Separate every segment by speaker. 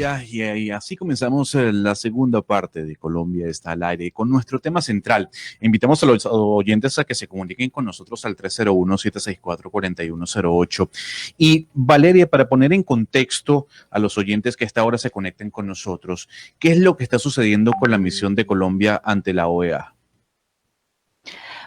Speaker 1: día y así comenzamos la segunda parte de Colombia está al aire con nuestro tema central. Invitamos a los oyentes a que se comuniquen con nosotros al 301-764-4108. Y Valeria, para poner en contexto a los oyentes que a esta hora se conecten con nosotros, ¿qué es lo que está sucediendo con la misión de Colombia ante la OEA?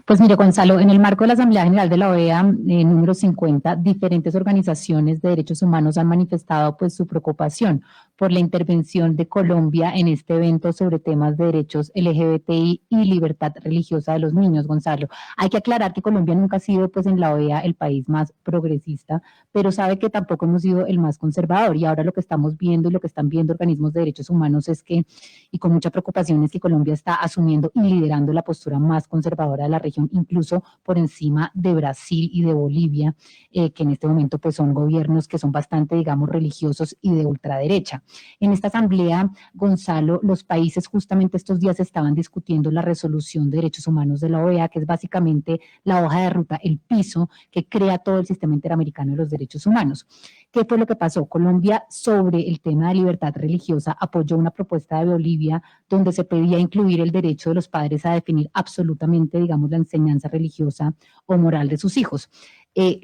Speaker 2: Pues mire, Gonzalo, en el marco de la Asamblea General de la OEA, número 50, diferentes organizaciones de derechos humanos han manifestado pues su preocupación por la intervención de Colombia en este evento sobre temas de derechos LGBTI y libertad religiosa de los niños, Gonzalo. Hay que aclarar que Colombia nunca ha sido pues en la OEA el país más progresista, pero sabe que tampoco hemos sido el más conservador, y ahora lo que estamos viendo y lo que están viendo organismos de derechos humanos es que, y con mucha preocupación, es que Colombia está asumiendo y liderando la postura más conservadora de la región, incluso por encima de Brasil y de Bolivia, que en este momento pues son gobiernos que son bastante, digamos, religiosos y de ultraderecha. En esta asamblea, Gonzalo, los países justamente estos días estaban discutiendo la resolución de derechos humanos de la OEA, que es básicamente la hoja de ruta, el piso que crea todo el sistema interamericano de los derechos humanos. ¿Qué fue lo que pasó? Colombia, sobre el tema de libertad religiosa, apoyó una propuesta de Bolivia donde se pedía incluir el derecho de los padres a definir absolutamente, digamos, la enseñanza religiosa o moral de sus hijos.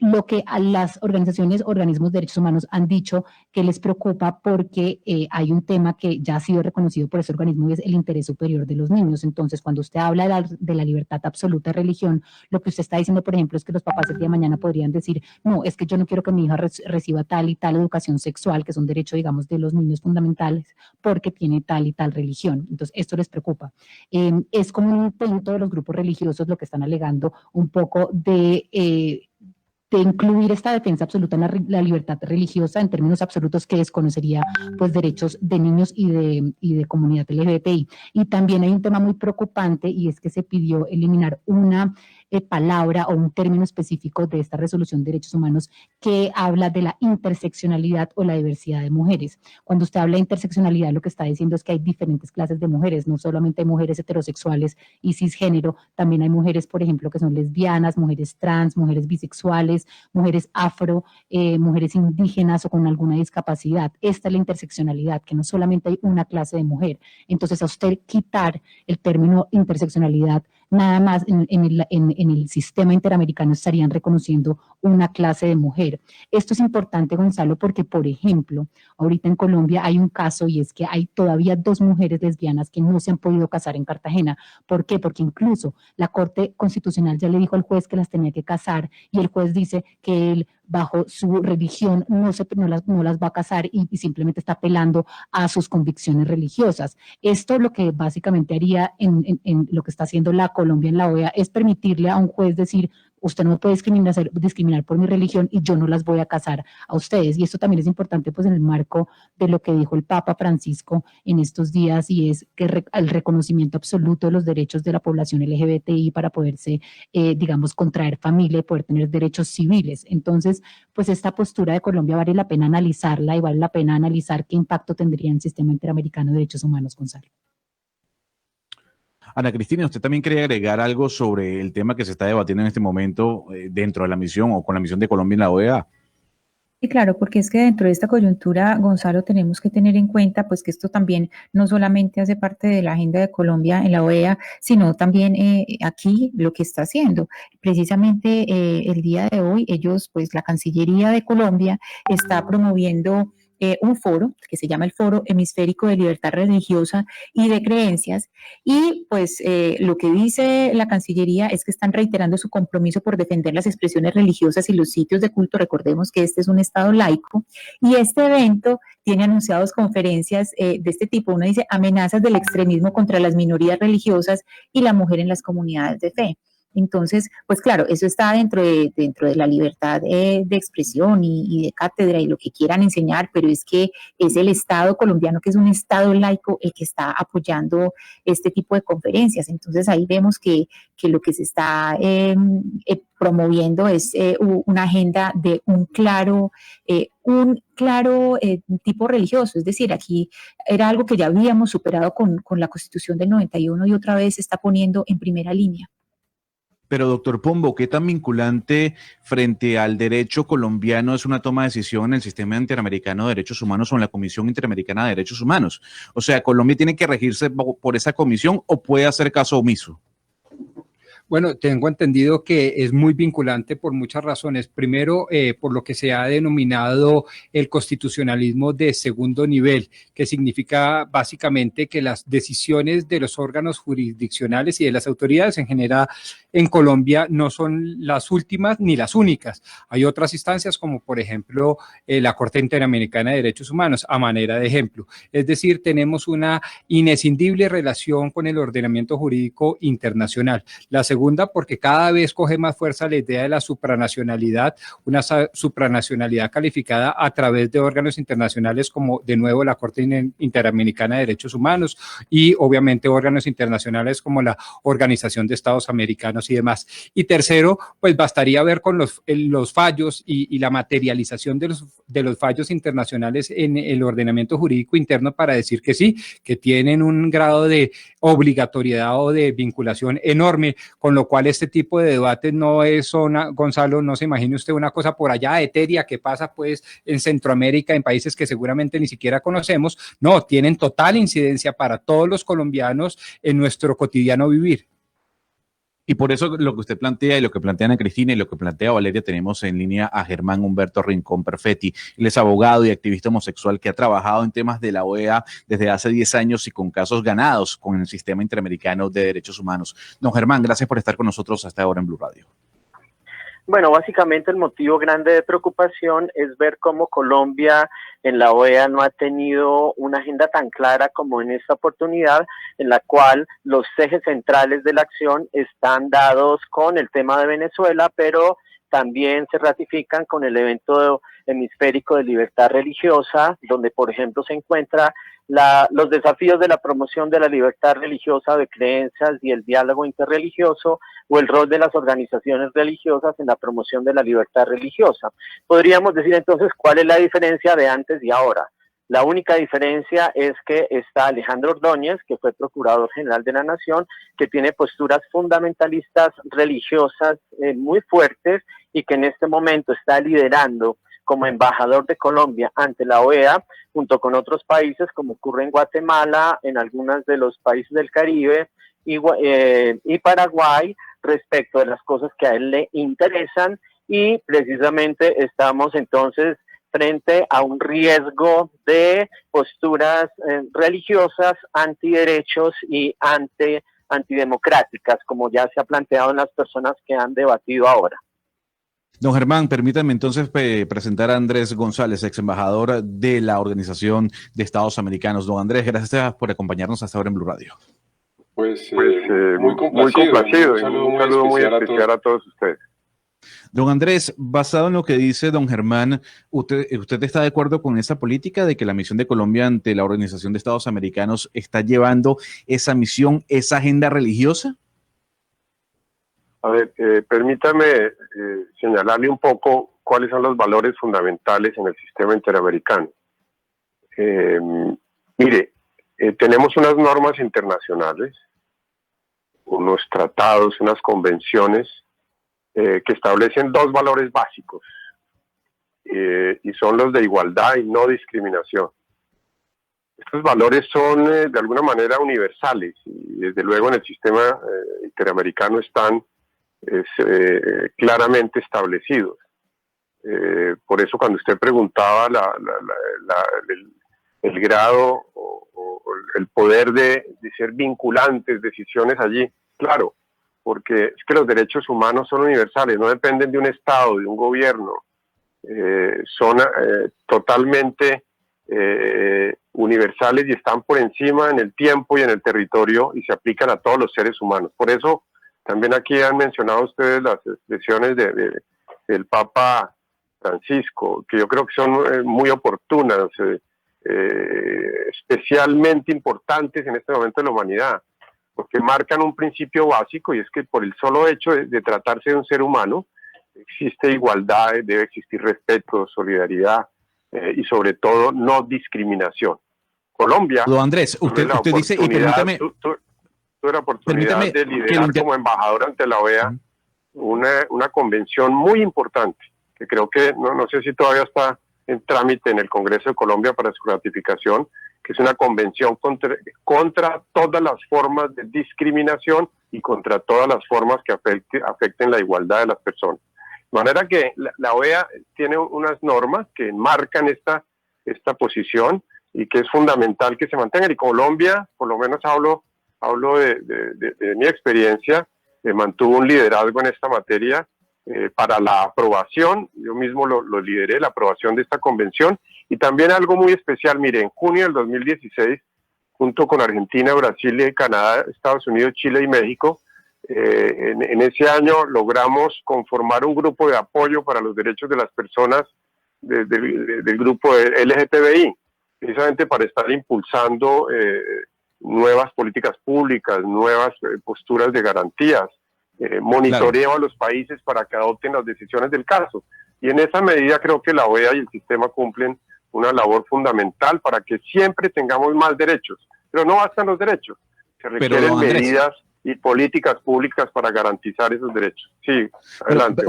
Speaker 2: Lo que a las organizaciones, organismos de derechos humanos han dicho que les preocupa porque hay un tema que ya ha sido reconocido por ese organismo y es el interés superior de los niños. Entonces, cuando usted habla de la libertad absoluta de religión, lo que usted está diciendo, por ejemplo, es que los papás el día de mañana podrían decir, no, es que yo no quiero que mi hija reciba tal y tal educación sexual, que es un derecho, digamos, de los niños fundamentales, porque tiene tal y tal religión. Entonces, esto les preocupa. Es como un intento de los grupos religiosos lo que están alegando un poco de incluir esta defensa absoluta en la libertad religiosa en términos absolutos, que desconocería pues derechos de niños y de comunidad LGBTI. Y también hay un tema muy preocupante, y es que se pidió eliminar una palabra o un término específico de esta resolución de derechos humanos que habla de la interseccionalidad o la diversidad de mujeres. Cuando usted habla de interseccionalidad, lo que está diciendo es que hay diferentes clases de mujeres, no solamente hay mujeres heterosexuales y cisgénero, también hay mujeres, por ejemplo, que son lesbianas, mujeres trans, mujeres bisexuales, mujeres afro, mujeres indígenas o con alguna discapacidad. Esta es la interseccionalidad, que no solamente hay una clase de mujer. Entonces, a usted quitar el término interseccionalidad, nada más en el sistema interamericano estarían reconociendo una clase de mujer. Esto es importante, Gonzalo, porque, por ejemplo, ahorita en Colombia hay un caso, y es que hay todavía 2 mujeres lesbianas que no se han podido casar en Cartagena. ¿Por qué? Porque incluso la Corte Constitucional ya le dijo al juez que las tenía que casar, y el juez dice que él, bajo su religión, no las va a casar, y simplemente está apelando a sus convicciones religiosas. Esto lo que básicamente haría en lo que está haciendo la Colombia en la OEA es permitirle a un juez decir, usted no me puede discriminar por mi religión y yo no las voy a casar a ustedes. Y esto también es importante pues en el marco de lo que dijo el Papa Francisco en estos días, y es que el reconocimiento absoluto de los derechos de la población LGBTI para poderse, digamos, contraer familia y poder tener derechos civiles. Entonces, pues esta postura de Colombia vale la pena analizarla, y vale la pena analizar qué impacto tendría en el sistema interamericano de derechos humanos, Gonzalo.
Speaker 1: Ana Cristina, ¿usted también quería agregar algo sobre el tema que se está debatiendo en este momento dentro de la misión o con la misión de Colombia en la OEA?
Speaker 3: Sí, claro, porque es que dentro de esta coyuntura, Gonzalo, tenemos que tener en cuenta pues que esto también no solamente hace parte de la agenda de Colombia en la OEA, sino también aquí lo que está haciendo. Precisamente el día de hoy, ellos, pues la Cancillería de Colombia está promoviendo un foro que se llama el Foro Hemisférico de Libertad Religiosa y de Creencias, y pues lo que dice la Cancillería es que están reiterando su compromiso por defender las expresiones religiosas y los sitios de culto. Recordemos que este es un Estado laico, y este evento tiene anunciados conferencias de este tipo. Uno dice amenazas del extremismo contra las minorías religiosas y la mujer en las comunidades de fe. Entonces, pues claro, eso está dentro de la libertad de expresión y de cátedra y lo que quieran enseñar, pero es que es el Estado colombiano, que es un Estado laico, el que está apoyando este tipo de conferencias. Entonces ahí vemos que lo que se está promoviendo es una agenda de un claro tipo religioso. Es decir, aquí era algo que ya habíamos superado con la Constitución del 91, y otra vez se está poniendo en primera línea.
Speaker 1: Pero, doctor Pombo, ¿qué tan vinculante frente al derecho colombiano es una toma de decisión en el Sistema Interamericano de Derechos Humanos o en la Comisión Interamericana de Derechos Humanos? O sea, ¿Colombia tiene que regirse por esa comisión o puede hacer caso omiso?
Speaker 4: Bueno, tengo entendido que es muy vinculante por muchas razones. Primero, por lo que se ha denominado el constitucionalismo de segundo nivel, que significa básicamente que las decisiones de los órganos jurisdiccionales y de las autoridades en general en Colombia no son las últimas ni las únicas. Hay otras instancias como, por ejemplo, la Corte Interamericana de Derechos Humanos, a manera de ejemplo. Es decir, tenemos una inescindible relación con el ordenamiento jurídico internacional. La segunda, porque cada vez coge más fuerza la idea de la supranacionalidad, una supranacionalidad calificada a través de órganos internacionales como, de nuevo, la Corte Interamericana de Derechos Humanos y, obviamente, órganos internacionales como la Organización de Estados Americanos y demás. Y tercero, pues bastaría ver con los fallos y la materialización de los fallos internacionales en el ordenamiento jurídico interno para decir que sí, que tienen un grado de obligatoriedad o de vinculación enorme, con lo cual este tipo de debates no es Gonzalo, no se imagine usted una cosa por allá etérea que pasa pues en Centroamérica, en países que seguramente ni siquiera conocemos, no, tienen total incidencia para todos los colombianos en nuestro cotidiano vivir.
Speaker 1: Y por eso lo que usted plantea y lo que plantea Ana Cristina y lo que plantea Valeria, tenemos en línea a Germán Humberto Rincón Perfetti. Él es abogado y activista homosexual que ha trabajado en temas de la OEA desde hace 10 años y con casos ganados con el Sistema Interamericano de Derechos Humanos. Don Germán, gracias por estar con nosotros hasta ahora en Blue Radio.
Speaker 5: Bueno, básicamente el motivo grande de preocupación es ver cómo Colombia en la OEA no ha tenido una agenda tan clara como en esta oportunidad, en la cual los ejes centrales de la acción están dados con el tema de Venezuela, pero también se ratifican con el evento hemisférico de libertad religiosa, donde por ejemplo se encuentra los desafíos de la promoción de la libertad religiosa de creencias y el diálogo interreligioso, o el rol de las organizaciones religiosas en la promoción de la libertad religiosa. Podríamos decir entonces cuál es la diferencia de antes y ahora. La única diferencia es que está Alejandro Ordóñez, que fue Procurador General de la Nación, que tiene posturas fundamentalistas religiosas muy fuertes y que en este momento está liderando como embajador de Colombia ante la OEA, junto con otros países, como ocurre en Guatemala, en algunos de los países del Caribe y Paraguay, respecto de las cosas que a él le interesan, y precisamente estamos entonces frente a un riesgo de posturas religiosas, antiderechos y antidemocráticas, como ya se ha planteado en las personas que han debatido ahora.
Speaker 1: Don Germán, permítame entonces presentar a Andrés González, ex embajador de la Organización de Estados Americanos. Don Andrés, gracias por acompañarnos hasta ahora en Blue Radio.
Speaker 6: Muy complacido y un saludo muy especial a todos ustedes.
Speaker 1: Don Andrés, basado en lo que dice don Germán, ¿usted está de acuerdo con esa política de que la misión de Colombia ante la Organización de Estados Americanos está llevando esa misión, esa agenda religiosa?
Speaker 6: A ver, permítame señalarle un poco cuáles son los valores fundamentales en el sistema interamericano. Mire, tenemos unas normas internacionales, unos tratados, unas convenciones que establecen dos valores básicos y son los de igualdad y no discriminación. Estos valores son de alguna manera universales y desde luego en el sistema interamericano están claramente establecidos. Por eso cuando usted preguntaba el grado o el poder de ser vinculantes decisiones allí, claro, porque es que los derechos humanos son universales, no dependen de un Estado, de un gobierno, son totalmente universales y están por encima en el tiempo y en el territorio y se aplican a todos los seres humanos. Por eso también aquí han mencionado ustedes las expresiones del Papa Francisco, que yo creo que son muy oportunas, especialmente importantes en este momento de la humanidad, porque marcan un principio básico y es que por el solo hecho de tratarse de un ser humano, existe igualdad, debe existir respeto, solidaridad y sobre todo no discriminación. Colombia...
Speaker 1: Don Andrés, usted dice, y permítame...
Speaker 6: Tuve la oportunidad de liderar como embajador ante la OEA una convención muy importante, que creo que, no sé si todavía está en trámite en el Congreso de Colombia para su ratificación, que es una convención contra todas las formas de discriminación y contra todas las formas que afecten la igualdad de las personas. De manera que la OEA tiene unas normas que enmarcan esta posición y que es fundamental que se mantengan. Y Colombia, por lo menos hablo de mi experiencia, mantuvo un liderazgo en esta materia para la aprobación. Yo mismo lo lideré, la aprobación de esta convención. Y también algo muy especial, mire, en junio del 2016, junto con Argentina, Brasil, Canadá, Estados Unidos, Chile y México, en ese año logramos conformar un grupo de apoyo para los derechos de las personas del grupo LGTBI, precisamente para estar impulsando nuevas políticas públicas, nuevas posturas de garantías, monitoreo a los países para que adopten las decisiones del caso. Y en esa medida creo que la OEA y el sistema cumplen una labor fundamental para que siempre tengamos más derechos. Pero no bastan los derechos, se requieren medidas y políticas públicas para garantizar esos derechos. Sí, adelante.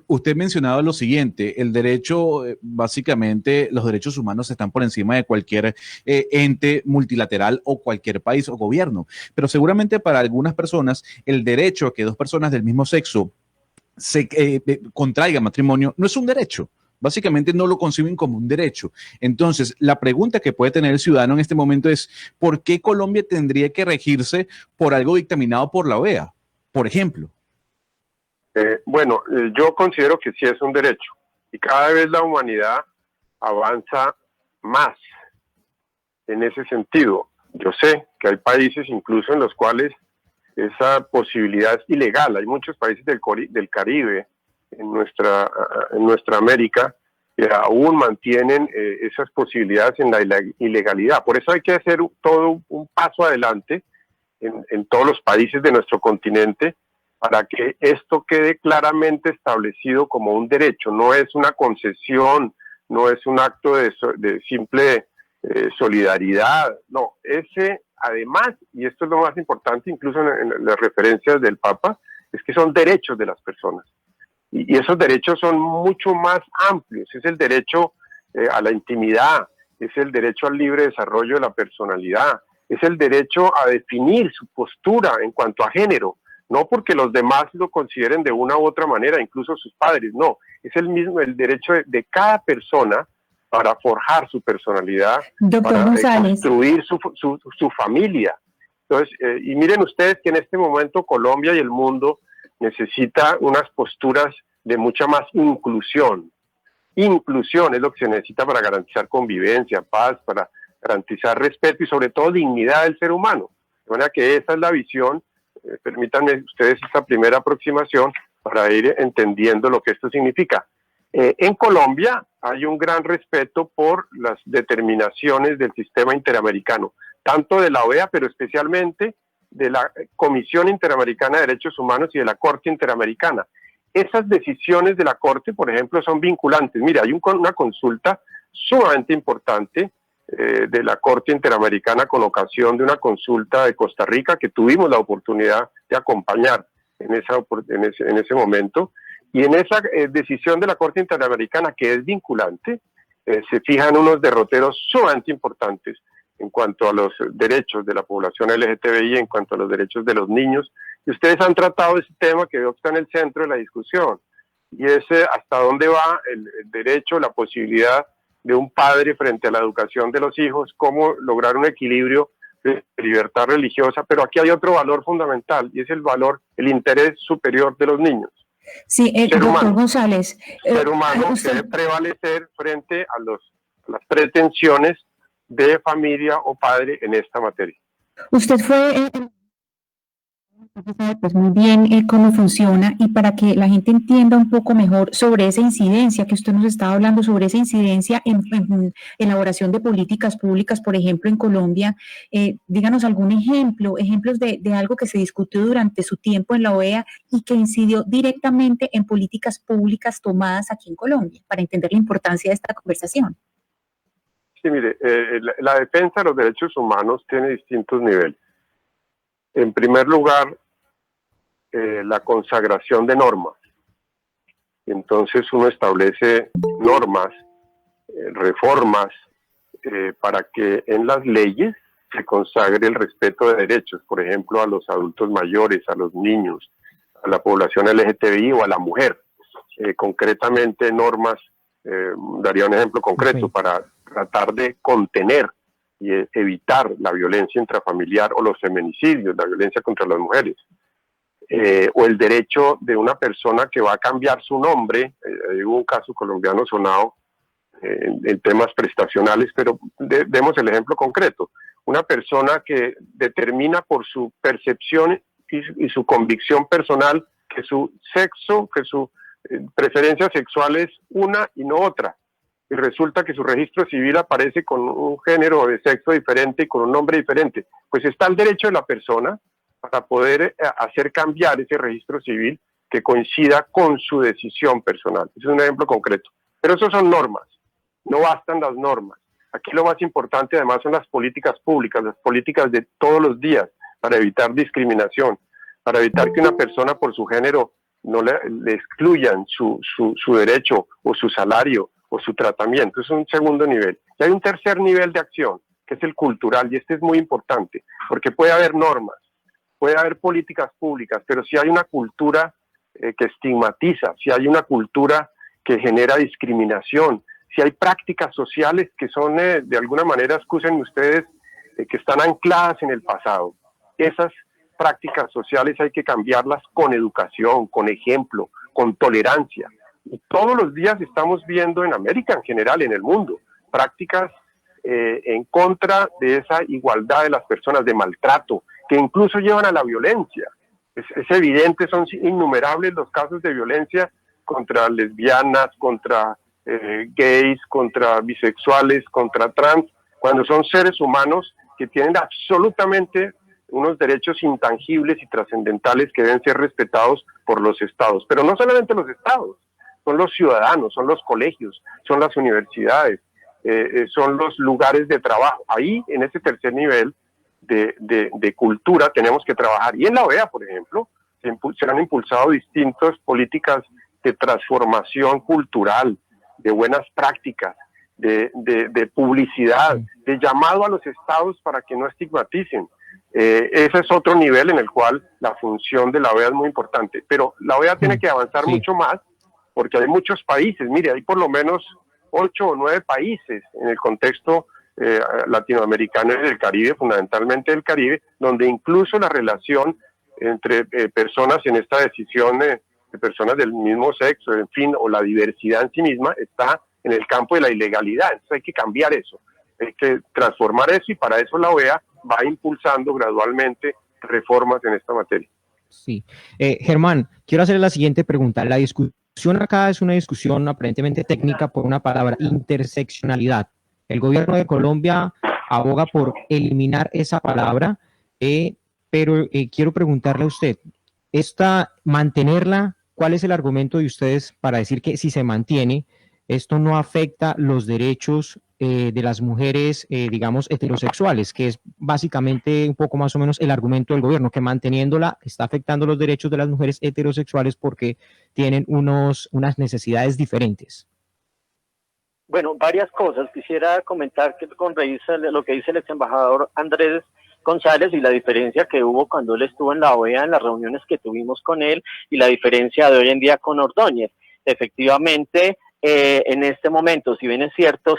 Speaker 1: Usted mencionaba lo siguiente, el derecho, básicamente los derechos humanos están por encima de cualquier ente multilateral o cualquier país o gobierno, pero seguramente para algunas personas el derecho a que dos personas del mismo sexo se contraigan matrimonio no es un derecho. Básicamente no lo conciben como un derecho. Entonces, la pregunta que puede tener el ciudadano en este momento es, ¿por qué Colombia tendría que regirse por algo dictaminado por la OEA, por ejemplo?
Speaker 6: Yo considero que sí es un derecho. Y cada vez la humanidad avanza más en ese sentido. Yo sé que hay países incluso en los cuales esa posibilidad es ilegal. Hay muchos países del Caribe, en nuestra América, que aún mantienen esas posibilidades en la ilegalidad. Por eso hay que hacer todo un paso adelante en todos los países de nuestro continente para que esto quede claramente establecido como un derecho. No es una concesión, no es un acto de simple solidaridad. No, ese además, y esto es lo más importante, incluso en las referencias del Papa, es que son derechos de las personas. Y esos derechos son mucho más amplios. Es el derecho a la intimidad, es el derecho al libre desarrollo de la personalidad, es el derecho a definir su postura en cuanto a género, no porque los demás lo consideren de una u otra manera, incluso sus padres, no. Es el derecho de cada persona para forjar su personalidad,
Speaker 3: Doctor
Speaker 6: para
Speaker 3: González,
Speaker 6: construir su familia. Entonces, y miren ustedes que en este momento Colombia y el mundo necesita unas posturas de mucha más inclusión. Inclusión es lo que se necesita para garantizar convivencia, paz, para garantizar respeto y sobre todo dignidad del ser humano. De manera que esa es la visión. Permítanme ustedes esta primera aproximación para ir entendiendo lo que esto significa. En Colombia hay un gran respeto por las determinaciones del sistema interamericano, tanto de la OEA, pero especialmente de la Comisión Interamericana de Derechos Humanos y de la Corte Interamericana. Esas decisiones de la Corte, por ejemplo, son vinculantes. Mira, hay una consulta sumamente importante de la Corte Interamericana con ocasión de una consulta de Costa Rica que tuvimos la oportunidad de acompañar en ese momento. Y en esa decisión de la Corte Interamericana, que es vinculante, se fijan unos derroteros sumamente importantes en cuanto a los derechos de la población LGTBI, en cuanto a los derechos de los niños. Y ustedes han tratado ese tema que veo que está en el centro de la discusión. Y es hasta dónde va el derecho, la posibilidad de un padre frente a la educación de los hijos, cómo lograr un equilibrio de libertad religiosa. Pero aquí hay otro valor fundamental, y es el interés superior de los niños.
Speaker 3: Sí, doctor González.
Speaker 6: Ser humano que debe prevalecer frente a las pretensiones de familia o padre en esta materia.
Speaker 3: Usted fue pues muy bien cómo funciona, y para que la gente entienda un poco mejor sobre esa incidencia que usted nos estaba hablando, sobre esa incidencia en elaboración de políticas públicas, por ejemplo, en Colombia, díganos algún ejemplos de algo que se discutió durante su tiempo en la OEA y que incidió directamente en políticas públicas tomadas aquí en Colombia, para entender la importancia de esta conversación.
Speaker 6: Sí, mire, la defensa de los derechos humanos tiene distintos niveles. En primer lugar, la consagración de normas. Entonces uno establece normas, reformas, para que en las leyes se consagre el respeto de derechos, por ejemplo, a los adultos mayores, a los niños, a la población LGTBI o a la mujer. Concretamente normas, daría un ejemplo concreto, para tratar de contener y evitar la violencia intrafamiliar o los feminicidios, la violencia contra las mujeres. O el derecho de una persona que va a cambiar su nombre. Hubo un caso colombiano sonado en temas prestacionales, pero demos el ejemplo concreto. Una persona que determina por su percepción y su convicción personal que su sexo, que su preferencia sexual es una y no otra, y resulta que su registro civil aparece con un género de sexo diferente y con un nombre diferente, pues está el derecho de la persona para poder hacer cambiar ese registro civil que coincida con su decisión personal. Ese es un ejemplo concreto. Pero eso son normas, no bastan las normas. Aquí lo más importante además son las políticas públicas, las políticas de todos los días para evitar discriminación, para evitar que una persona por su género no le excluyan su derecho o su salario o su tratamiento. Es un segundo nivel. Y hay un tercer nivel de acción, que es el cultural, y este es muy importante, porque puede haber normas, puede haber políticas públicas, pero si hay una cultura que estigmatiza, si hay una cultura que genera discriminación, si hay prácticas sociales que son, de alguna manera, excúsenme ustedes, que están ancladas en el pasado, esas prácticas sociales hay que cambiarlas con educación, con ejemplo, con tolerancia. Y todos los días estamos viendo en América en general, en el mundo, prácticas en contra de esa igualdad de las personas, de maltrato, que incluso llevan a la violencia. Es evidente, son innumerables los casos de violencia contra lesbianas, contra gays, contra bisexuales, contra trans, cuando son seres humanos que tienen absolutamente unos derechos intangibles y trascendentales que deben ser respetados por los estados. Pero no solamente los estados, son los ciudadanos, son los colegios, son las universidades, son los lugares de trabajo. Ahí, en ese tercer nivel de cultura, tenemos que trabajar. Y en la OEA, por ejemplo, se han impulsado distintas políticas de transformación cultural, de buenas prácticas, de publicidad, de llamado a los estados para que no estigmaticen. Ese es otro nivel en el cual la función de la OEA es muy importante. Pero la OEA tiene que avanzar mucho más, porque hay muchos países. Mire, hay por lo menos 8 o 9 países en el contexto latinoamericano y del Caribe, fundamentalmente del Caribe, donde incluso la relación entre personas en esta decisión de personas del mismo sexo, en fin, o la diversidad en sí misma, está en el campo de la ilegalidad. Entonces hay que cambiar eso, hay que transformar eso, y para eso la OEA va impulsando gradualmente reformas en esta materia.
Speaker 7: Sí. Germán, quiero hacerle la siguiente pregunta. La discusión acá es una discusión aparentemente técnica por una palabra: interseccionalidad. El gobierno de Colombia aboga por eliminar esa palabra, pero quiero preguntarle a usted, mantenerla, ¿cuál es el argumento de ustedes para decir que si se mantiene, esto no afecta los derechos de las mujeres, digamos, heterosexuales, que es básicamente un poco más o menos el argumento del gobierno, que manteniéndola está afectando los derechos de las mujeres heterosexuales porque tienen unas necesidades diferentes?
Speaker 5: Bueno, varias cosas. Quisiera comentar que con lo que dice el ex embajador Andrés González y la diferencia que hubo cuando él estuvo en la OEA, en las reuniones que tuvimos con él, y la diferencia de hoy en día con Ordóñez. Efectivamente, en este momento, si bien es cierto,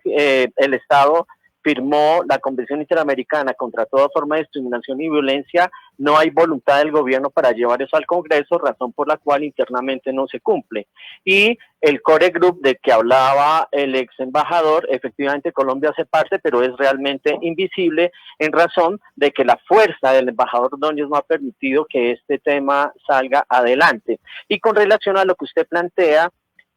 Speaker 5: el Estado firmó la Convención Interamericana contra toda forma de discriminación y violencia, no hay voluntad del gobierno para llevar eso al Congreso, razón por la cual internamente no se cumple. Y el Core Group de que hablaba el ex embajador, efectivamente Colombia hace parte, pero es realmente invisible en razón de que la fuerza del embajador Ordóñez no ha permitido que este tema salga adelante. Y con relación a lo que usted plantea,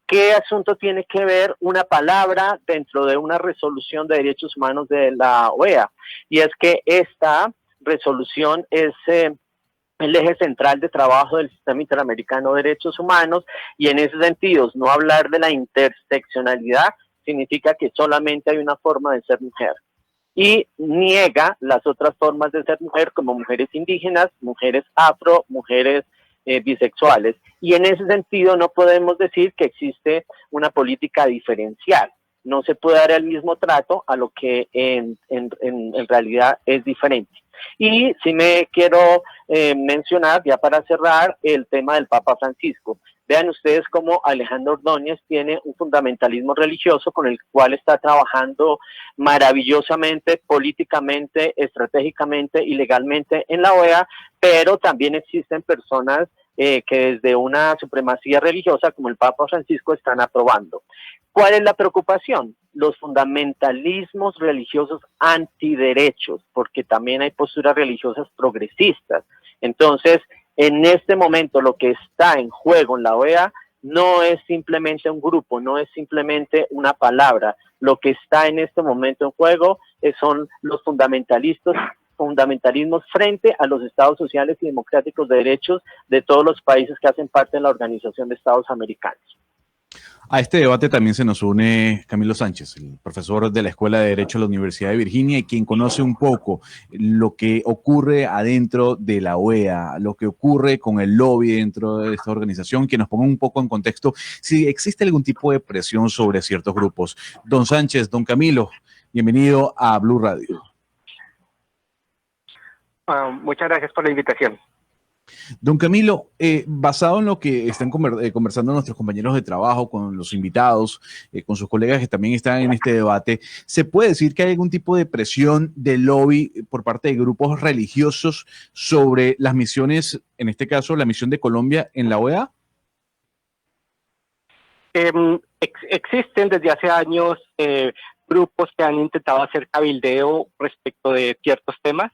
Speaker 5: ¿qué asunto tiene que ver una palabra dentro de una resolución de derechos humanos de la OEA? Y es que esta resolución es el eje central de trabajo del Sistema Interamericano de Derechos Humanos, y en ese sentido, no hablar de la interseccionalidad significa que solamente hay una forma de ser mujer, y niega las otras formas de ser mujer, como mujeres indígenas, mujeres afro, mujeres bisexuales. Y en ese sentido no podemos decir que existe una política diferencial. No se puede dar el mismo trato a lo que en realidad es diferente. Y sí me quiero mencionar, ya para cerrar, el tema del Papa Francisco. Vean ustedes cómo Alejandro Ordóñez tiene un fundamentalismo religioso con el cual está trabajando maravillosamente, políticamente, estratégicamente y legalmente en la OEA, pero también existen personas que desde una supremacía religiosa como el Papa Francisco están aprobando. ¿Cuál es la preocupación? Los fundamentalismos religiosos antiderechos, porque también hay posturas religiosas progresistas. Entonces, en este momento lo que está en juego en la OEA no es simplemente un grupo, no es simplemente una palabra. Lo que está en este momento en juego son los fundamentalismos frente a los estados sociales y democráticos de derechos de todos los países que hacen parte de la Organización de Estados Americanos.
Speaker 1: A este debate también se nos une Camilo Sánchez, el profesor de la Escuela de Derecho de la Universidad de Virginia y quien conoce un poco lo que ocurre adentro de la OEA, lo que ocurre con el lobby dentro de esta organización, que nos ponga un poco en contexto si existe algún tipo de presión sobre ciertos grupos. Don Sánchez, don Camilo, bienvenido a Blue Radio.
Speaker 8: Muchas gracias por la invitación.
Speaker 1: Don Camilo, basado en lo que están conversando nuestros compañeros de trabajo, con los invitados, con sus colegas que también están en este debate, ¿se puede decir que hay algún tipo de presión de lobby por parte de grupos religiosos sobre las misiones, en este caso la misión de Colombia en la OEA?
Speaker 8: Existen desde hace años grupos que han intentado hacer cabildeo respecto de ciertos temas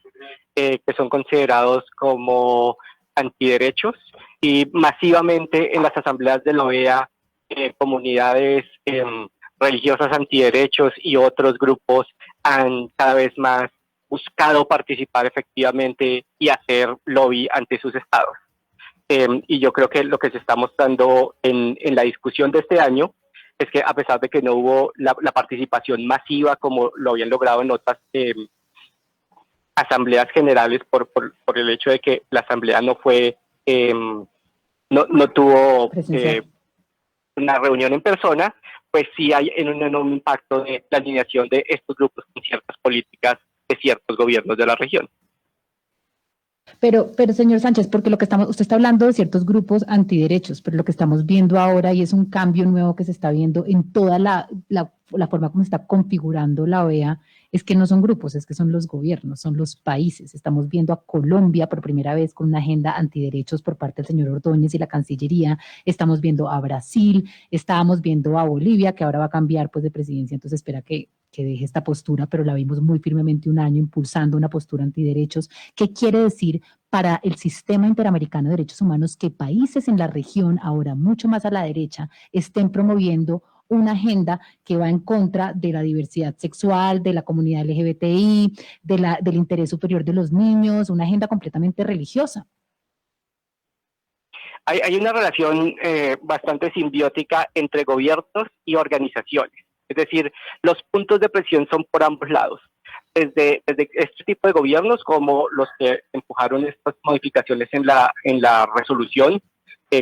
Speaker 8: que son considerados como antiderechos, y masivamente en las asambleas de la OEA comunidades religiosas antiderechos y otros grupos han cada vez más buscado participar efectivamente y hacer lobby ante sus estados. Y yo creo que lo que se está mostrando en la discusión de este año es que a pesar de que no hubo la participación masiva como lo habían logrado en otras asambleas generales por el hecho de que la asamblea no fue no tuvo una reunión en persona, pues sí hay un impacto de la alineación de estos grupos con ciertas políticas de ciertos gobiernos de la región.
Speaker 2: Pero señor Sánchez, porque usted está hablando de ciertos grupos antiderechos, pero lo que estamos viendo ahora, y es un cambio nuevo que se está viendo en toda la forma como se está configurando la OEA, es que no son grupos, es que son los gobiernos, son los países. Estamos viendo a Colombia por primera vez con una agenda antiderechos por parte del señor Ordóñez y la Cancillería. Estamos viendo a Brasil, estábamos viendo a Bolivia, que ahora va a cambiar pues de presidencia, entonces espera que deje esta postura, pero la vimos muy firmemente un año impulsando una postura antiderechos. ¿Qué quiere decir para el sistema interamericano de derechos humanos que países en la región, ahora mucho más a la derecha, estén promoviendo una agenda que va en contra de la diversidad sexual, de la comunidad LGBTI, del interés superior de los niños, una agenda completamente religiosa?
Speaker 8: Hay una relación bastante simbiótica entre gobiernos y organizaciones. Es decir, los puntos de presión son por ambos lados. Desde este tipo de gobiernos, como los que empujaron estas modificaciones en la resolución,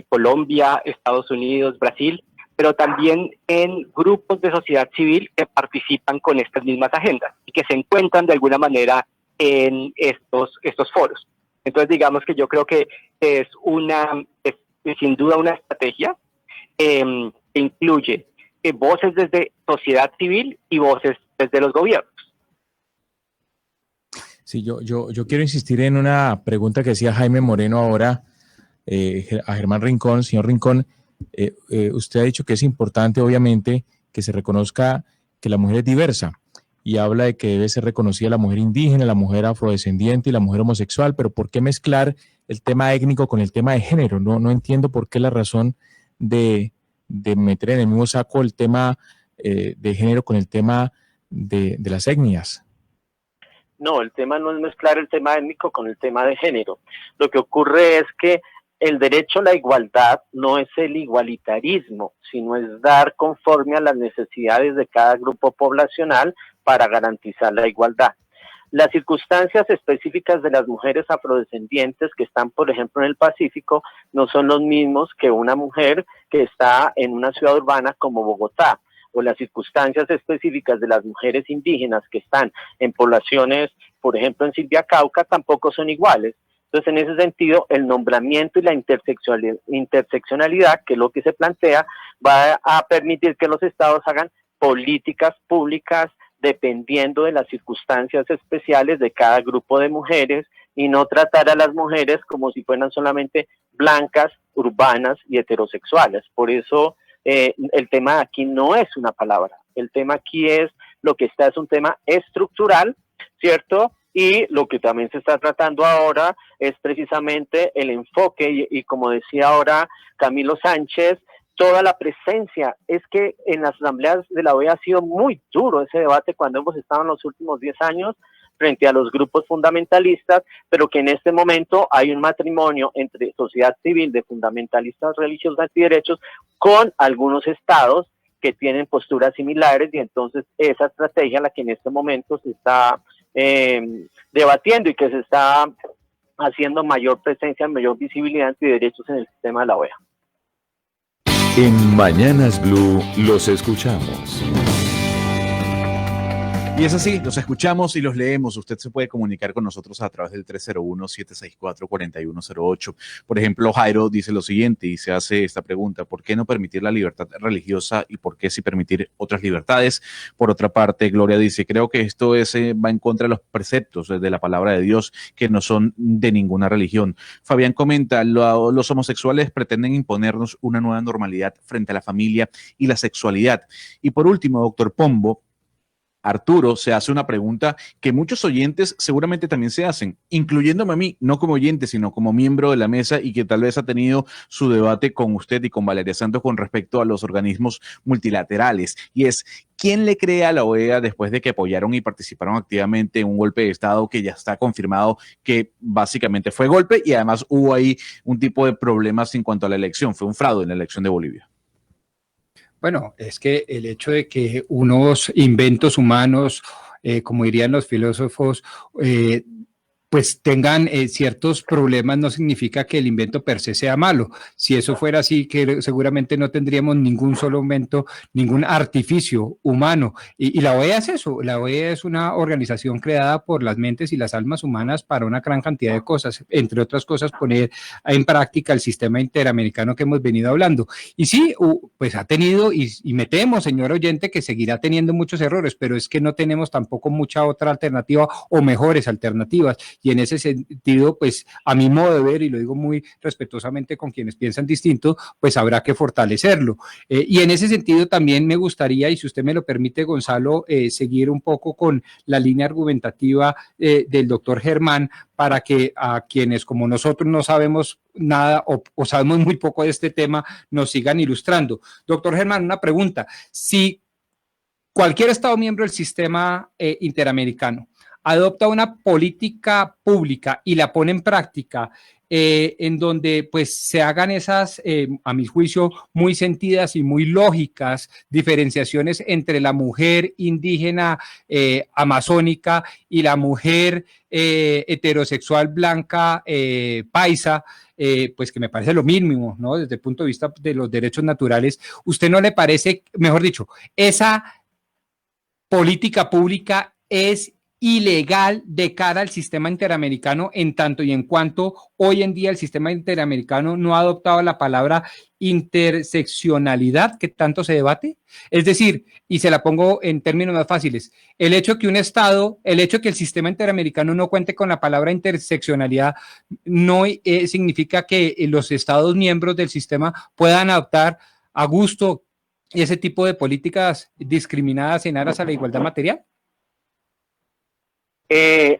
Speaker 8: Colombia, Estados Unidos, Brasil, pero también en grupos de sociedad civil que participan con estas mismas agendas y que se encuentran de alguna manera en estos foros. Entonces, digamos que yo creo que es sin duda una estrategia que incluye voces desde sociedad civil y voces desde los gobiernos.
Speaker 9: Sí, yo quiero insistir en una pregunta que decía Jaime Moreno ahora a Germán Rincón. Señor Rincón, usted ha dicho que es importante, obviamente, que se reconozca que la mujer es diversa y habla de que debe ser reconocida la mujer indígena, la mujer afrodescendiente y la mujer homosexual, pero ¿por qué mezclar el tema étnico con el tema de género? No entiendo por qué la razón de meter en el mismo saco el tema de género con el tema de las etnias.
Speaker 5: No, el tema no es mezclar el tema étnico con el tema de género. Lo que ocurre es que el derecho a la igualdad no es el igualitarismo, sino es dar conforme a las necesidades de cada grupo poblacional para garantizar la igualdad. Las circunstancias específicas de las mujeres afrodescendientes que están, por ejemplo, en el Pacífico, no son los mismos que una mujer que está en una ciudad urbana como Bogotá, o las circunstancias específicas de las mujeres indígenas que están en poblaciones, por ejemplo, en Silvia Cauca, tampoco son iguales. Entonces, en ese sentido, el nombramiento y la interseccionalidad, que es lo que se plantea, va a permitir que los estados hagan políticas públicas dependiendo de las circunstancias especiales de cada grupo de mujeres y no tratar a las mujeres como si fueran solamente blancas, urbanas y heterosexuales. Por eso el tema aquí no es una palabra, el tema aquí es lo que está, es un tema estructural, ¿cierto? Y lo que también se está tratando ahora es precisamente el enfoque y como decía ahora Camilo Sánchez, toda la presencia. Es que en las asambleas de la OEA ha sido muy duro ese debate cuando hemos estado en los últimos 10 años frente a los grupos fundamentalistas, pero que en este momento hay un matrimonio entre sociedad civil de fundamentalistas religiosos antiderechos con algunos estados que tienen posturas similares y entonces esa estrategia la que en este momento se está debatiendo y que se está haciendo mayor presencia, mayor visibilidad antiderechos en el sistema de la OEA.
Speaker 10: En Mañanas Blue los escuchamos.
Speaker 1: Y es así, los escuchamos y los leemos. Usted se puede comunicar con nosotros a través del 301-764-4108. Por ejemplo, Jairo dice lo siguiente y se hace esta pregunta: ¿por qué no permitir la libertad religiosa y por qué sí permitir otras libertades? Por otra parte, Gloria dice, creo que esto va en contra de los preceptos de la palabra de Dios, que no son de ninguna religión. Fabián comenta, los homosexuales pretenden imponernos una nueva normalidad frente a la familia y la sexualidad. Y por último, doctor Pombo, Arturo se hace una pregunta que muchos oyentes seguramente también se hacen, incluyéndome a mí, no como oyente, sino como miembro de la mesa y que tal vez ha tenido su debate con usted y con Valeria Santos con respecto a los organismos multilaterales. Y es, ¿quién le cree a la OEA después de que apoyaron y participaron activamente en un golpe de Estado que ya está confirmado que básicamente fue golpe y además hubo ahí un tipo de problemas en cuanto a la elección? Fue un fraude en la elección de Bolivia.
Speaker 4: Bueno, es que el hecho de que unos inventos humanos, como dirían los filósofos, pues tengan ciertos problemas no significa que el invento per se sea malo. Si eso fuera así, que seguramente no tendríamos ningún solo invento, ningún artificio humano. Y la OEA es eso, la OEA es una organización creada por las mentes y las almas humanas para una gran cantidad de cosas, entre otras cosas poner en práctica el sistema interamericano que hemos venido hablando. Y sí, pues ha tenido, y me temo, señor oyente, que seguirá teniendo muchos errores, pero es que no tenemos tampoco mucha otra alternativa o mejores alternativas. Y en ese sentido, pues a mi modo de ver, y lo digo muy respetuosamente con quienes piensan distinto, pues habrá que fortalecerlo. Y en ese sentido también me gustaría, y si usted me lo permite, Gonzalo, seguir un poco con la línea argumentativa del doctor Germán, para que a quienes como nosotros no sabemos nada o sabemos muy poco de este tema, nos sigan ilustrando. Doctor Germán, una pregunta. Si cualquier Estado miembro del sistema interamericano adopta una política pública y la pone en práctica, en donde pues se hagan esas, a mi juicio, muy sentidas y muy lógicas diferenciaciones entre la mujer indígena amazónica y la mujer heterosexual blanca paisa, pues que me parece lo mínimo, ¿no? Desde el punto de vista de los derechos naturales, ¿usted no le parece, mejor dicho, esa política pública es ilegal de cara al sistema interamericano en tanto y en cuanto hoy en día el sistema interamericano no ha adoptado la palabra interseccionalidad que tanto se debate? Es decir, y se la pongo en términos más fáciles, el hecho que un Estado, el hecho que el sistema interamericano no cuente con la palabra interseccionalidad no significa que los Estados miembros del sistema puedan adoptar a gusto ese tipo de políticas discriminadas en aras a la igualdad material.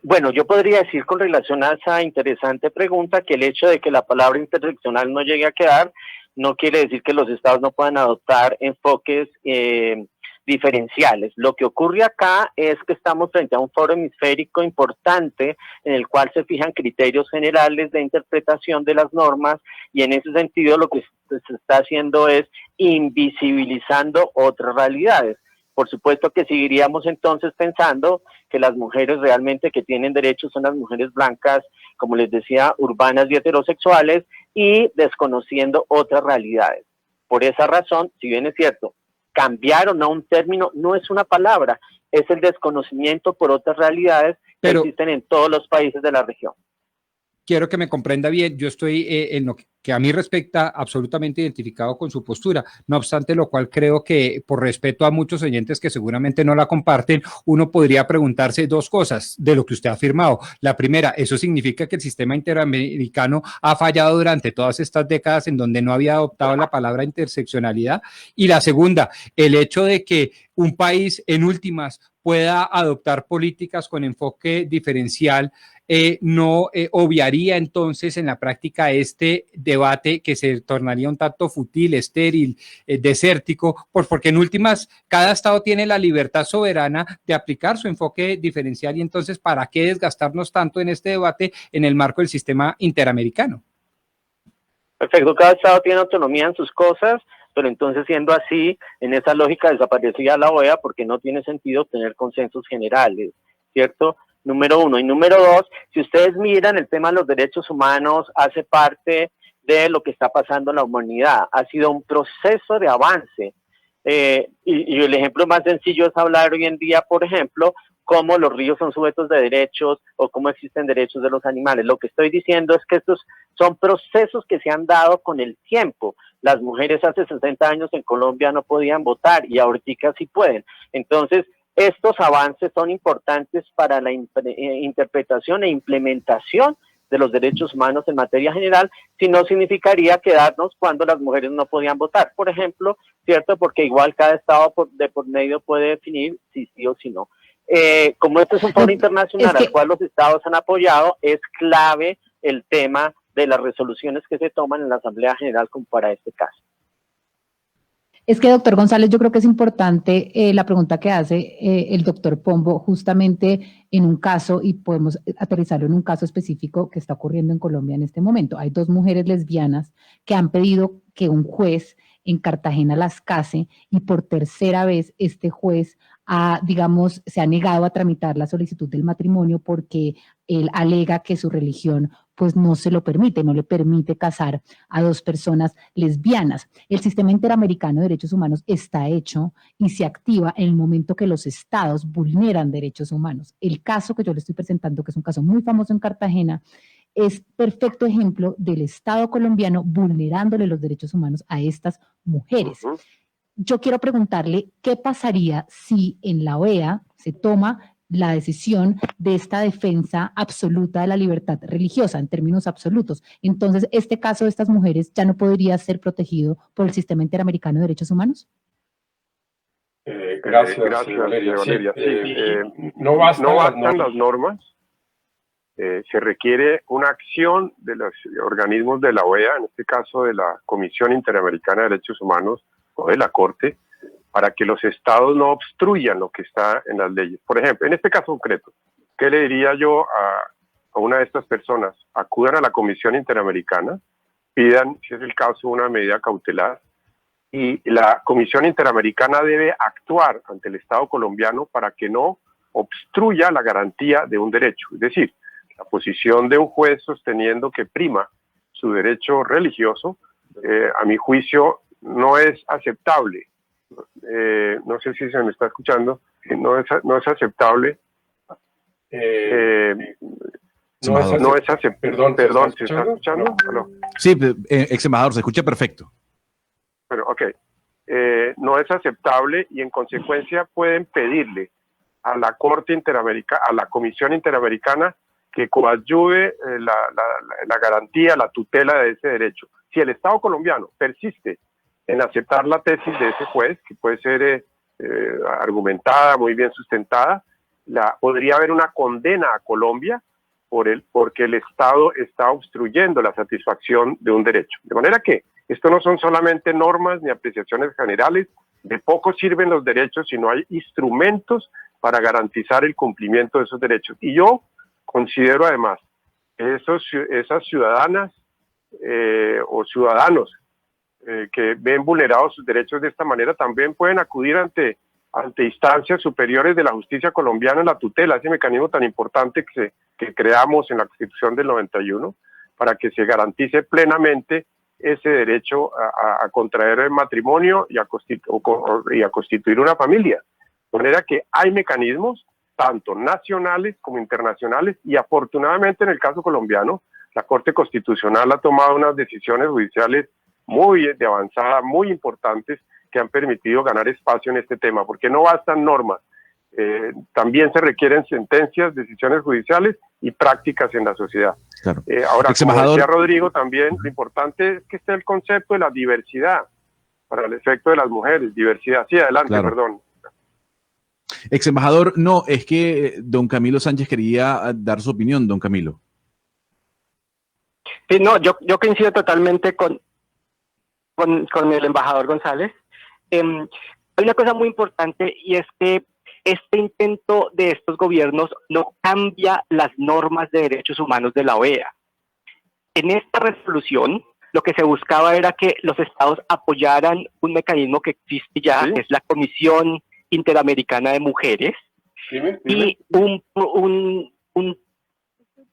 Speaker 5: Bueno, yo podría decir con relación a esa interesante pregunta que el hecho de que la palabra interseccional no llegue a quedar no quiere decir que los estados no puedan adoptar enfoques diferenciales. Lo que ocurre acá es que estamos frente a un foro hemisférico importante en el cual se fijan criterios generales de interpretación de las normas y en ese sentido lo que se está haciendo es invisibilizando otras realidades. Por supuesto que seguiríamos entonces pensando que las mujeres realmente que tienen derechos son las mujeres blancas, como les decía, urbanas y heterosexuales, y desconociendo otras realidades. Por esa razón, si bien es cierto, cambiar o no un término no es una palabra, es el desconocimiento por otras realidades que existen en todos los países de la región.
Speaker 4: Quiero que me comprenda bien, yo estoy en lo que a mí respecta absolutamente identificado con su postura, no obstante lo cual creo que por respeto a muchos oyentes que seguramente no la comparten, uno podría preguntarse dos cosas de lo que usted ha afirmado. La primera, ¿eso significa que el sistema interamericano ha fallado durante todas estas décadas en donde no había adoptado la palabra interseccionalidad? Y la segunda, el hecho de que un país en últimas pueda adoptar políticas con enfoque diferencial no obviaría entonces en la práctica este debate que se tornaría un tanto fútil, estéril, desértico, porque en últimas cada estado tiene la libertad soberana de aplicar su enfoque diferencial y entonces ¿para qué desgastarnos tanto en este debate en el marco del sistema interamericano?
Speaker 5: Perfecto, cada estado tiene autonomía en sus cosas, pero entonces siendo así, en esa lógica desaparecería la OEA porque no tiene sentido tener consensos generales, ¿cierto? Número uno. Y número dos, si ustedes miran, el tema de los derechos humanos hace parte de lo que está pasando en la humanidad. Ha sido un proceso de avance. Y el ejemplo más sencillo es hablar hoy en día, por ejemplo, cómo los ríos son sujetos de derechos o cómo existen derechos de los animales. Lo que estoy diciendo es que estos son procesos que se han dado con el tiempo. Las mujeres hace 60 años en Colombia no podían votar y ahorita sí pueden. Entonces, estos avances son importantes para la interpretación e implementación de los derechos humanos en materia general, si no significaría quedarnos cuando las mujeres no podían votar, por ejemplo, ¿cierto? Porque igual cada estado de por medio puede definir si sí o si no. Como este es un foro internacional al cual los estados han apoyado, es clave el tema de las resoluciones que se toman en la Asamblea General como para este caso.
Speaker 2: Es que, doctor González, yo creo que es importante la pregunta que hace el doctor Pombo justamente en un caso, y podemos aterrizarlo en un caso específico que está ocurriendo en Colombia en este momento. Hay dos mujeres lesbianas que han pedido que un juez en Cartagena las case y por tercera vez este juez se ha negado a tramitar la solicitud del matrimonio porque él alega que su religión pues no se lo permite, no le permite casar a dos personas lesbianas. El sistema interamericano de derechos humanos está hecho y se activa en el momento que los estados vulneran derechos humanos. El caso que yo le estoy presentando, que es un caso muy famoso en Cartagena, es perfecto ejemplo del Estado colombiano vulnerándole los derechos humanos a estas mujeres. Yo quiero preguntarle qué pasaría si en la OEA se toma la decisión de esta defensa absoluta de la libertad religiosa, en términos absolutos. Entonces, ¿este caso de estas mujeres ya no podría ser protegido por el sistema interamericano de derechos humanos?
Speaker 6: Gracias, Valeria. No bastan las normas. Se requiere una acción de los organismos de la OEA, en este caso de la Comisión Interamericana de Derechos Humanos o de la Corte, para que los estados no obstruyan lo que está en las leyes. Por ejemplo, en este caso concreto, ¿qué le diría yo a una de estas personas? Acudan a la Comisión Interamericana, pidan, si es el caso, una medida cautelar, y la Comisión Interamericana debe actuar ante el Estado colombiano para que no obstruya la garantía de un derecho. Es decir, la posición de un juez sosteniendo que prima su derecho religioso, a mi juicio, no es aceptable. No sé si se me está escuchando. No es aceptable. No es aceptable. Perdón, ¿se está escuchando? No.
Speaker 1: Sí, ex embajador, se escucha perfecto.
Speaker 6: Bueno, ok. No es aceptable y en consecuencia pueden pedirle a la Corte Interamericana, a la Comisión Interamericana, que coadyuve la garantía, la tutela de ese derecho. Si el Estado colombiano persiste en aceptar la tesis de ese juez, que puede ser argumentada, muy bien sustentada, podría haber una condena a Colombia porque el Estado está obstruyendo la satisfacción de un derecho. De manera que esto no son solamente normas ni apreciaciones generales, de poco sirven los derechos si no hay instrumentos para garantizar el cumplimiento de esos derechos. Y yo considero además que esas ciudadanas o ciudadanos que ven vulnerados sus derechos de esta manera también pueden acudir ante ante instancias superiores de la justicia colombiana en la tutela, ese mecanismo tan importante que creamos en la Constitución del 91, para que se garantice plenamente ese derecho a contraer el matrimonio y a constituir una familia. De manera que hay mecanismos, tanto nacionales como internacionales, y afortunadamente en el caso colombiano, la Corte Constitucional ha tomado unas decisiones judiciales muy de avanzada, muy importantes, que han permitido ganar espacio en este tema, porque no bastan normas, también se requieren sentencias, decisiones judiciales y prácticas en la sociedad.
Speaker 1: Claro.
Speaker 6: Ahora, como decía Rodrigo también, lo importante es que esté el concepto de la diversidad para el efecto de las mujeres. Diversidad, sí, adelante, claro. Perdón.
Speaker 1: Ex embajador, no, es que don Camilo Sánchez quería dar su opinión, don Camilo.
Speaker 8: Sí, no, yo coincido totalmente con el embajador González. Hay una cosa muy importante, y es que este intento de estos gobiernos no cambia las normas de derechos humanos de la OEA. En esta resolución, lo que se buscaba era que los estados apoyaran un mecanismo que existe ya, ¿sí?, que es la Comisión Interamericana de Mujeres, y un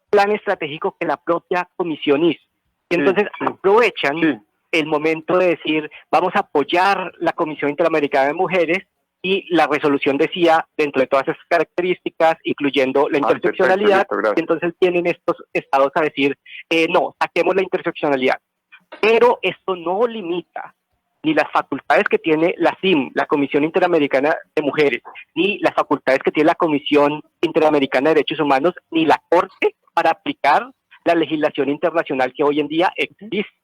Speaker 8: plan estratégico que la propia comisión hizo. Entonces aprovechan el momento de decir, vamos a apoyar la Comisión Interamericana de Mujeres, y la resolución decía, dentro de todas esas características, incluyendo la interseccionalidad, entonces vienen estos estados a decir, no, saquemos la interseccionalidad. Pero esto no limita ni las facultades que tiene la CIM, la Comisión Interamericana de Mujeres, ni las facultades que tiene la Comisión Interamericana de Derechos Humanos, ni la Corte, para aplicar la legislación internacional que hoy en día existe.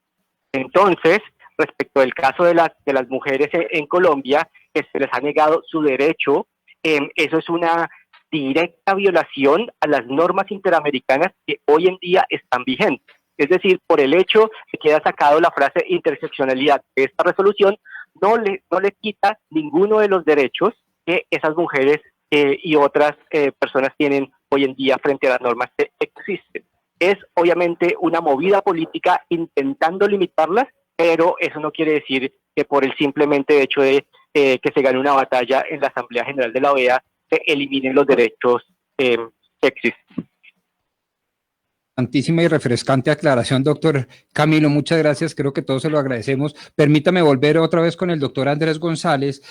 Speaker 8: Entonces, respecto del caso de las mujeres en Colombia, que se les ha negado su derecho, eso es una directa violación a las normas interamericanas que hoy en día están vigentes. Es decir, por el hecho de que haya sacado la frase interseccionalidad de esta resolución, no le quita ninguno de los derechos que esas mujeres y otras personas tienen hoy en día frente a las normas que existen. Es obviamente una movida política intentando limitarlas, pero eso no quiere decir que por el simplemente hecho de que se gane una batalla en la Asamblea General de la OEA se eliminen los derechos que existen.
Speaker 4: Santísima y refrescante aclaración, doctor Camilo, muchas gracias, creo que todos se lo agradecemos. Permítame volver otra vez con el doctor Andrés González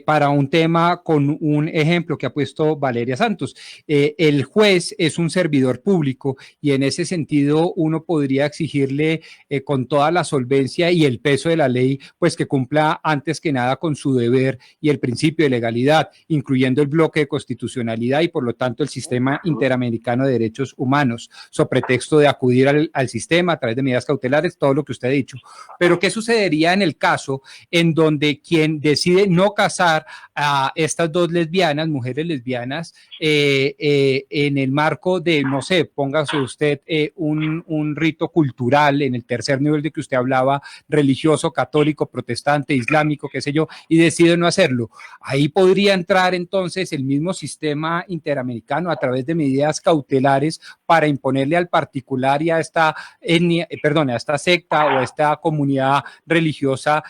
Speaker 4: para un tema con un ejemplo que ha puesto Valeria Santos. El juez es un servidor público y en ese sentido uno podría exigirle con toda la solvencia y el peso de la ley, pues que cumpla antes que nada con su deber y el principio de legalidad, incluyendo el bloque de constitucionalidad y por lo tanto el sistema interamericano de derechos humanos, sobre pretexto de acudir al sistema a través de medidas cautelares, todo lo que usted ha dicho. Pero ¿qué sucedería en el caso en donde quien decide no casar a estas dos lesbianas, mujeres lesbianas, en el marco de, no sé, póngase usted un rito cultural en el tercer nivel de que usted hablaba, religioso, católico, protestante, islámico, qué sé yo, y decide no hacerlo? Ahí podría entrar entonces el mismo sistema interamericano a través de medidas cautelares para imponerle al particular y a esta etnia, a esta secta o a esta comunidad religiosa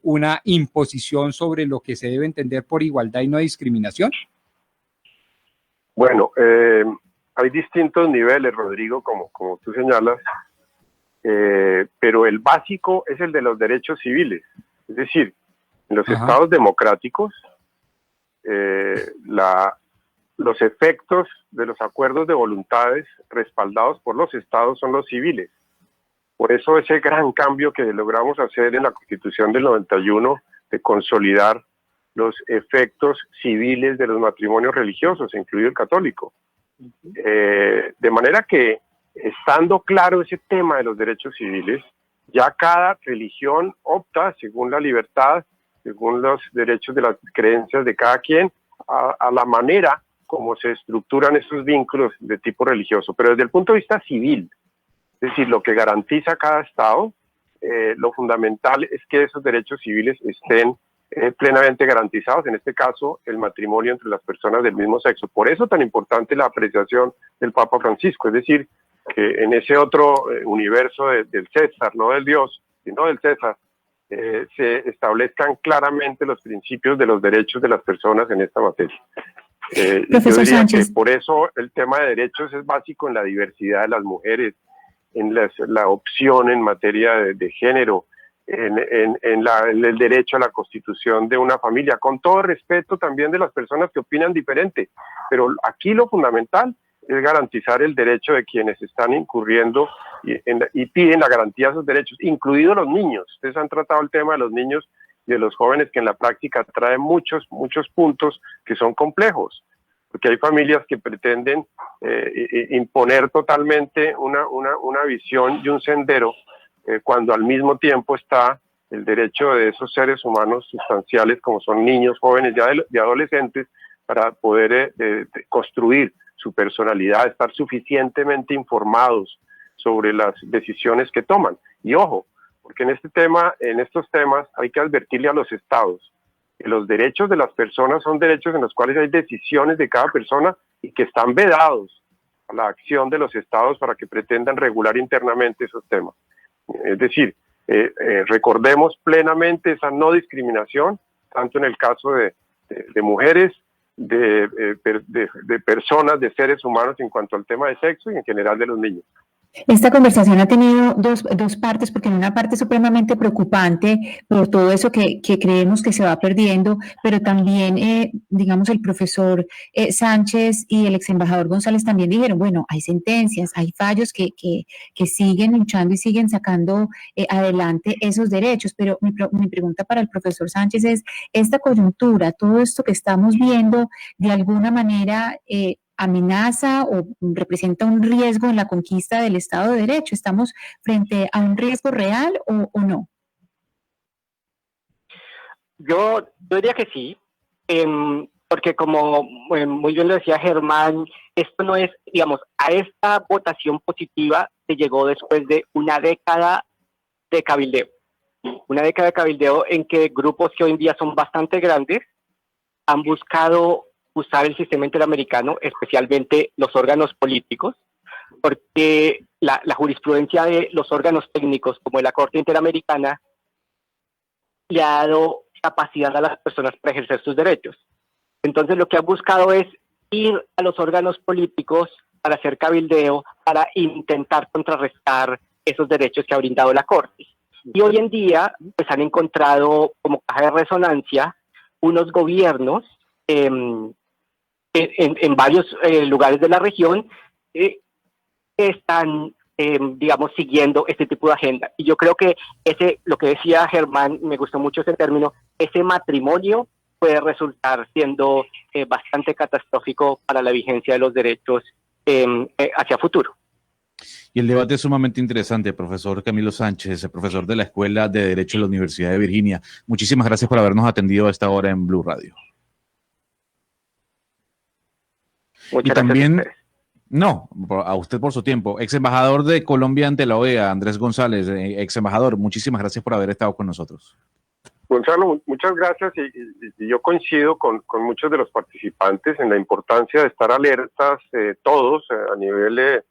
Speaker 4: una imposición sobre lo que se debe entender por igualdad y no discriminación.
Speaker 6: Bueno, hay distintos niveles, Rodrigo, como tú señalas, pero el básico es el de los derechos civiles. Es decir, en los estados democráticos, los efectos de los acuerdos de voluntades respaldados por los estados son los civiles. Por eso ese gran cambio que logramos hacer en la Constitución del 91 de consolidar los efectos civiles de los matrimonios religiosos, incluido el católico. De manera que, estando claro ese tema de los derechos civiles, ya cada religión opta, según la libertad, según los derechos de las creencias de cada quien, a la manera como se estructuran esos vínculos de tipo religioso. Pero desde el punto de vista civil, es decir, lo que garantiza cada estado, lo fundamental es que esos derechos civiles estén plenamente garantizados, en este caso el matrimonio entre las personas del mismo sexo. Por eso tan importante la apreciación del Papa Francisco, es decir, que en ese otro universo del César, no del Dios, sino del César, se establezcan claramente los principios de los derechos de las personas en esta materia. Yo
Speaker 3: Profesor
Speaker 6: diría
Speaker 3: Sánchez.
Speaker 6: que por eso el tema de derechos es básico en la diversidad de las mujeres, en la opción en materia de género, en el derecho a la constitución de una familia, con todo respeto también de las personas que opinan diferente. Pero aquí lo fundamental es garantizar el derecho de quienes están incurriendo y piden la garantía de esos derechos, incluidos los niños. Ustedes han tratado el tema de los niños y de los jóvenes, que en la práctica trae muchos puntos que son complejos, porque hay familias que pretenden imponer totalmente una visión y un sendero, cuando al mismo tiempo está el derecho de esos seres humanos sustanciales, como son niños, jóvenes y adolescentes, para poder construir su personalidad, estar suficientemente informados sobre las decisiones que toman. Y ojo, porque en estos temas hay que advertirle a los estados que los derechos de las personas son derechos en los cuales hay decisiones de cada persona y que están vedados a la acción de los estados para que pretendan regular internamente esos temas. Es decir, recordemos plenamente esa no discriminación, tanto en el caso de mujeres, de personas, de seres humanos en cuanto al tema de sexo y en general de los niños.
Speaker 3: Esta conversación ha tenido dos partes, porque en una parte es supremamente preocupante por todo eso que creemos que se va perdiendo, pero también, digamos, el profesor Sánchez y el ex embajador González también dijeron, bueno, hay sentencias, hay fallos que siguen luchando y siguen sacando adelante esos derechos, pero mi pregunta para el profesor Sánchez es, esta coyuntura, todo esto que estamos viendo, de alguna manera amenaza o representa un riesgo en la conquista del Estado de Derecho. ¿Estamos frente a un riesgo real o no?
Speaker 8: Yo diría que sí, porque como muy bien lo decía Germán, esto no es, digamos, a esta votación positiva se llegó después de una década de cabildeo. Una década de cabildeo en que grupos que hoy en día son bastante grandes han buscado usar el sistema interamericano, especialmente los órganos políticos, porque la jurisprudencia de los órganos técnicos, como la Corte Interamericana, le ha dado capacidad a las personas para ejercer sus derechos. Entonces, lo que han buscado es ir a los órganos políticos para hacer cabildeo, para intentar contrarrestar esos derechos que ha brindado la Corte. Y hoy en día, pues han encontrado como caja de resonancia unos gobiernos en varios lugares de la región que están, digamos, siguiendo este tipo de agenda. Y yo creo que lo que decía Germán, me gustó mucho ese término, ese matrimonio puede resultar siendo bastante catastrófico para la vigencia de los derechos hacia futuro.
Speaker 1: Y el debate es sumamente interesante, profesor Camilo Sánchez, el profesor de la Escuela de Derecho de la Universidad de Virginia. Muchísimas gracias por habernos atendido a esta hora en Blue Radio.
Speaker 8: Muchas
Speaker 1: y también,
Speaker 8: gracias
Speaker 1: a usted por su tiempo. Ex embajador de Colombia ante la OEA, Andrés González, ex embajador, muchísimas gracias por haber estado con nosotros.
Speaker 6: Gonzalo, muchas gracias y yo coincido con muchos de los participantes en la importancia de estar alertas todos a nivel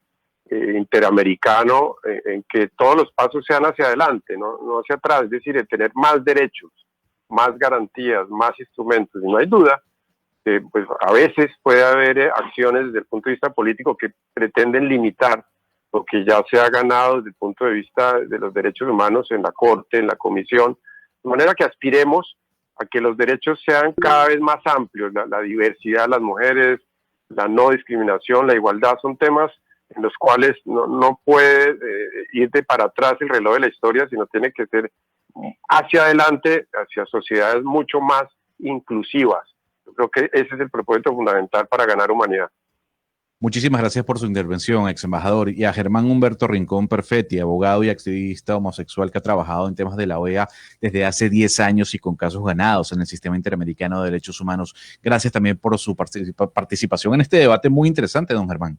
Speaker 6: interamericano, en que todos los pasos sean hacia adelante, no hacia atrás, es decir, el tener más derechos, más garantías, más instrumentos. Y no hay duda que pues, a veces puede haber acciones desde el punto de vista político que pretenden limitar lo que ya se ha ganado desde el punto de vista de los derechos humanos en la Corte, en la Comisión, de manera que aspiremos a que los derechos sean cada vez más amplios, la diversidad de las mujeres, la no discriminación, la igualdad, son temas en los cuales no puede ir de para atrás el reloj de la historia, sino tiene que ser hacia adelante, hacia sociedades mucho más inclusivas. Yo creo que ese es el propósito fundamental para ganar humanidad.
Speaker 1: Muchísimas gracias por su intervención, ex embajador, y a Germán Humberto Rincón Perfetti, abogado y activista homosexual que ha trabajado en temas de la OEA desde hace 10 años y con casos ganados en el Sistema Interamericano de Derechos Humanos. Gracias también por su participación en este debate muy interesante, don Germán.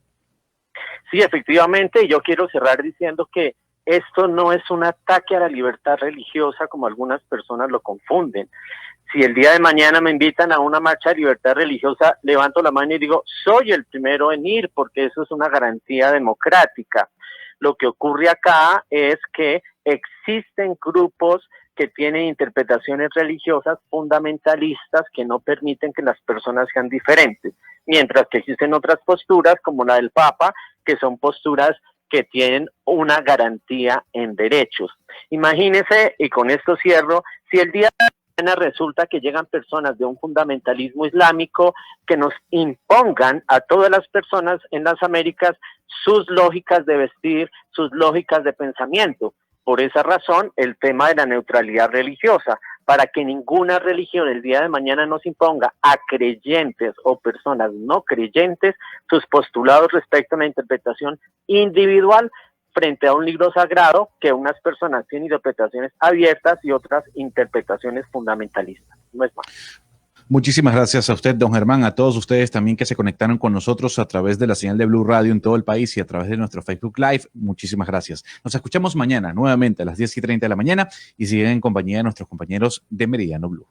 Speaker 5: Sí, efectivamente, yo quiero cerrar diciendo que esto no es un ataque a la libertad religiosa como algunas personas lo confunden. Si el día de mañana me invitan a una marcha de libertad religiosa, levanto la mano y digo, soy el primero en ir, porque eso es una garantía democrática. Lo que ocurre acá es que existen grupos que tienen interpretaciones religiosas fundamentalistas que no permiten que las personas sean diferentes, mientras que existen otras posturas como la del Papa, que son posturas que tienen una garantía en derechos. Imagínese, y con esto cierro, si el día de mañana resulta que llegan personas de un fundamentalismo islámico que nos impongan a todas las personas en las Américas sus lógicas de vestir, sus lógicas de pensamiento. Por esa razón, el tema de la neutralidad religiosa, para que ninguna religión el día de mañana nos imponga a creyentes o personas no creyentes sus postulados respecto a una interpretación individual frente a un libro sagrado que unas personas tienen interpretaciones abiertas y otras interpretaciones fundamentalistas. No es más.
Speaker 1: Muchísimas gracias a usted, don Germán, a todos ustedes también que se conectaron con nosotros a través de la señal de Blue Radio en todo el país y a través de nuestro Facebook Live. Muchísimas gracias. Nos escuchamos mañana nuevamente a las 10:30 de la mañana y siguen en compañía de nuestros compañeros de Meridiano Blue.